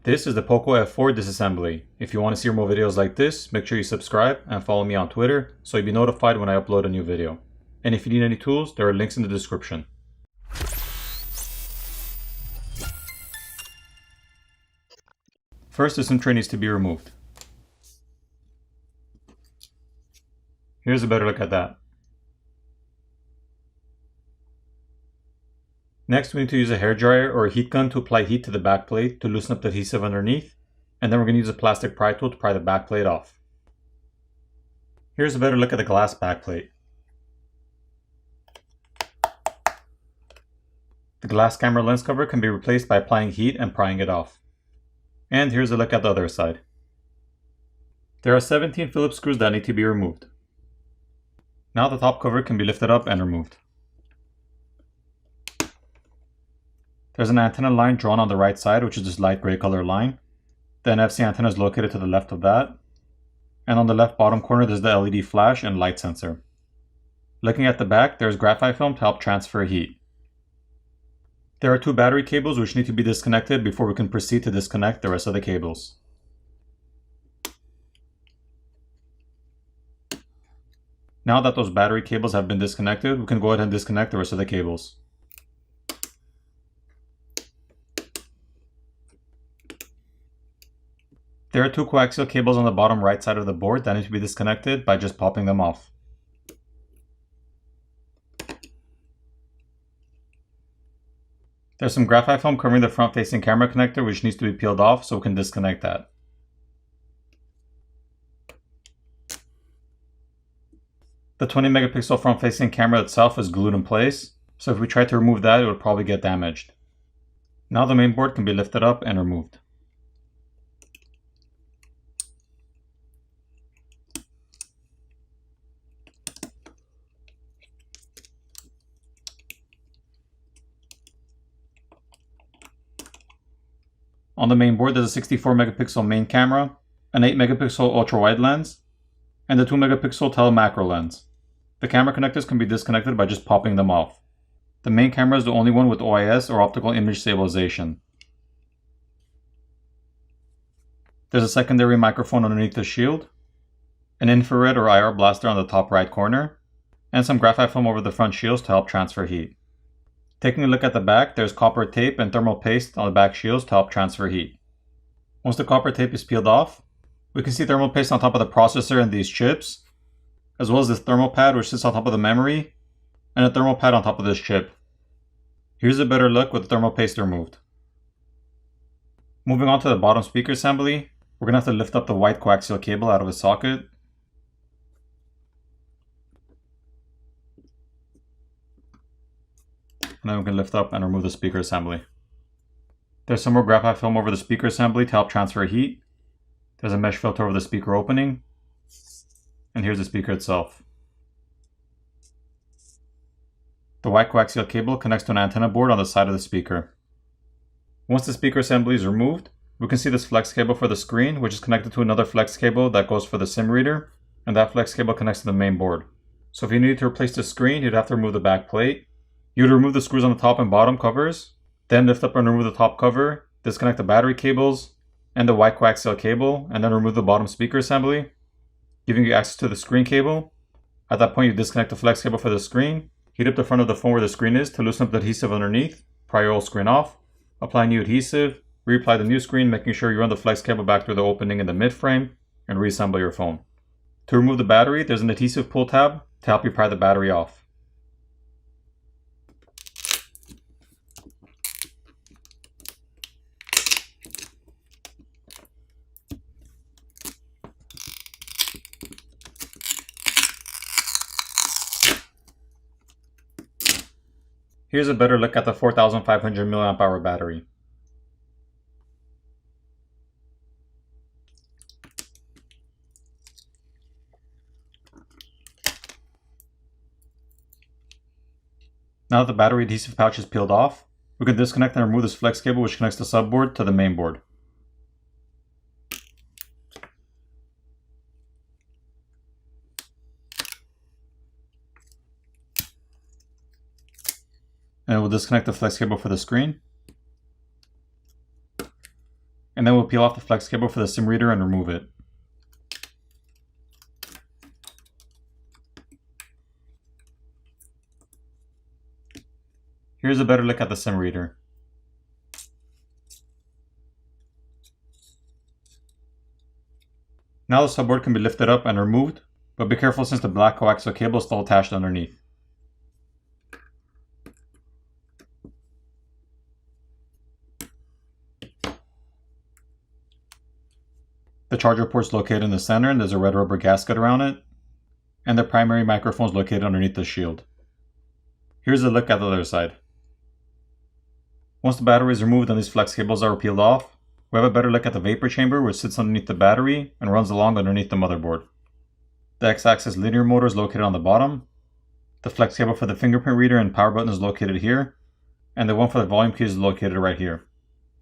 This is the POCO F4 disassembly. If you want to see more videos like this, make sure you subscribe and follow me on Twitter so you'll be notified when I upload a new video. And if you need any tools, there are links in the description. First, the SIM tray needs to be removed. Here's a better look at that. Next, we need to use a hairdryer or a heat gun to apply heat to the back plate to loosen up the adhesive underneath, and then we're going to use a plastic pry tool to pry the back plate off. Here's a better look at the glass back plate. The glass camera lens cover can be replaced by applying heat and prying it off. And here's a look at the other side. There are 17 Phillips screws that need to be removed. Now the top cover can be lifted up and removed. There's an antenna line drawn on the right side, which is this light gray color line. The NFC antenna is located to the left of that. And on the left bottom corner, there's the LED flash and light sensor. Looking at the back, there's graphite film to help transfer heat. There are two battery cables which need to be disconnected before we can proceed to disconnect the rest of the cables. Now that those battery cables have been disconnected, we can go ahead and disconnect the rest of the cables. There are two coaxial cables on the bottom right side of the board that need to be disconnected by just popping them off. There's some graphite film covering the front-facing camera connector which needs to be peeled off so we can disconnect that. The 20 megapixel front-facing camera itself is glued in place, so if we try to remove that, it would probably get damaged. Now the main board can be lifted up and removed. On the main board, there's a 64 megapixel main camera, an 8 megapixel ultra-wide lens, and a 2 megapixel tele-macro lens. The camera connectors can be disconnected by just popping them off. The main camera is the only one with OIS or optical image stabilization. There's a secondary microphone underneath the shield, an infrared or IR blaster on the top right corner, and some graphite film over the front shields to help transfer heat. Taking a look at the back, there's copper tape and thermal paste on the back shields to help transfer heat. Once the copper tape is peeled off, we can see thermal paste on top of the processor and these chips, as well as this thermal pad which sits on top of the memory, and a thermal pad on top of this chip. Here's a better look with the thermal paste removed. Moving on to the bottom speaker assembly, we're going to have to lift up the white coaxial cable out of its socket. And then we can lift up and remove the speaker assembly. There's some more graphite film over the speaker assembly to help transfer heat. There's a mesh filter over the speaker opening. And here's the speaker itself. The white coaxial cable connects to an antenna board on the side of the speaker. Once the speaker assembly is removed, we can see this flex cable for the screen, which is connected to another flex cable that goes for the SIM reader, and that flex cable connects to the main board. So if you needed to replace the screen, you'd have to remove the back plate. You would remove the screws on the top and bottom covers, then lift up and remove the top cover, disconnect the battery cables and the white coaxial cable, and then remove the bottom speaker assembly, giving you access to the screen cable. At that point, you disconnect the flex cable for the screen, heat up the front of the phone where the screen is to loosen up the adhesive underneath, pry your old screen off, apply new adhesive, reapply the new screen, making sure you run the flex cable back through the opening in the mid frame, and reassemble your phone. To remove the battery, there's an adhesive pull tab to help you pry the battery off. Here's a better look at the 4500 mAh battery. Now that the battery adhesive pouch is peeled off, we can disconnect and remove this flex cable which connects the subboard to the main board. And we'll disconnect the flex cable for the screen. And then we'll peel off the flex cable for the SIM reader and remove it. Here's a better look at the SIM reader. Now the subboard can be lifted up and removed, but be careful since the black coaxial cable is still attached underneath. The charger port is located in the center and there's a red rubber gasket around it, and the primary microphone is located underneath the shield. Here's a look at the other side. Once the battery is removed and these flex cables are peeled off, we have a better look at the vapor chamber, which sits underneath the battery and runs along underneath the motherboard. The X-axis linear motor is located on the bottom. The flex cable for the fingerprint reader and power button is located here, and the one for the volume keys is located right here.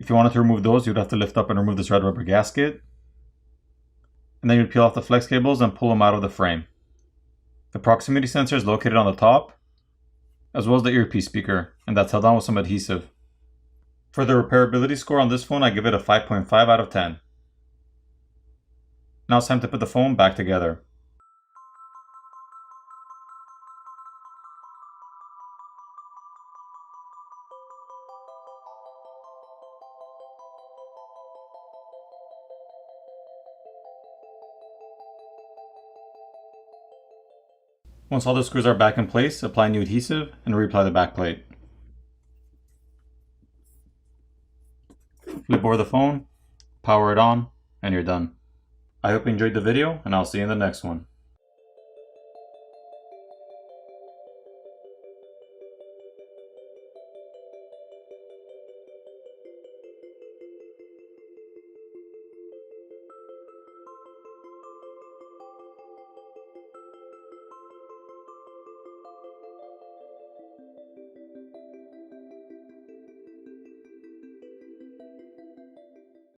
If you wanted to remove those, you'd have to lift up and remove this red rubber gasket, and then you'd peel off the flex cables and pull them out of the frame. The proximity sensor is located on the top, as well as the earpiece speaker, and that's held on with some adhesive. For the repairability score on this phone, I give it a 5.5 out of 10. Now it's time to put the phone back together. Once all the screws are back in place, apply new adhesive and reapply the back plate. Flip over the phone, power it on, and you're done. I hope you enjoyed the video, and I'll see you in the next one.